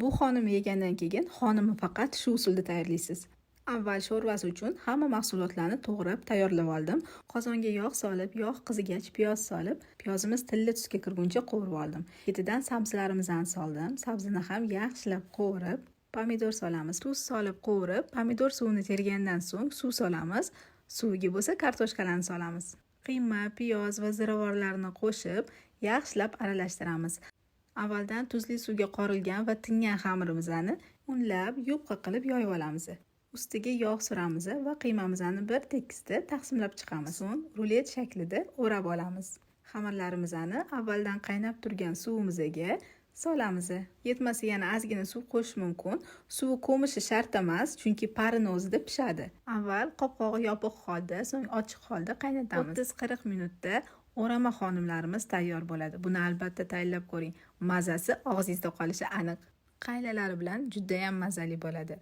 Bu xonim yegandan keyin xonimni faqat shu usulda tayyorlaysiz. Avval sho'rvasi uchun hamma mahsulotlarni to'g'rab tayyorlab oldim. Qozonga yog' solib, yog' qizigach piyoz solib, piyozimiz tilla tusga kirguncha qovurib oldim. Ketidan sabzilarimizni soldim. Sabzini ham yaxshilab qovurib, pomidor solamiz. Tuz solib qovurib, pomidor suvini tergandan so'ng suv solamiz. Suviga bo'lsa kartoshkalarni solamiz. Qiyma, piyoz va ziravorlarni qo'shib, yaxshilab aralashtiramiz. Avvaldan tuzli suvga qorilgan va tingan xamirimizni unlab, yupqa qilib yoyib olamiz. Ustiga yog' suramiz va qiymamizni bir tekisda taqsimlab chiqamiz. So'ng rulet shaklida o'rab olamiz. Xamirlarimizni avvaldan qaynab turgan suvimizga solamiz. Yetmasa yana ozgina suv qo'shish mumkin. Suvi ko'mishi shart emas, chunki parini o'zida pishadi. Avval qopqog'i yopiq holda, so'ng ochiq holda qaynatamiz. 30-40 minutda o'rama xonimlarimiz tayyor bo'ladi. Buni albatta tayyorlab ko'ring. Mazasi og'zingizda qolishi aniq. Qaylalari bilan juda ham mazali bo'ladi.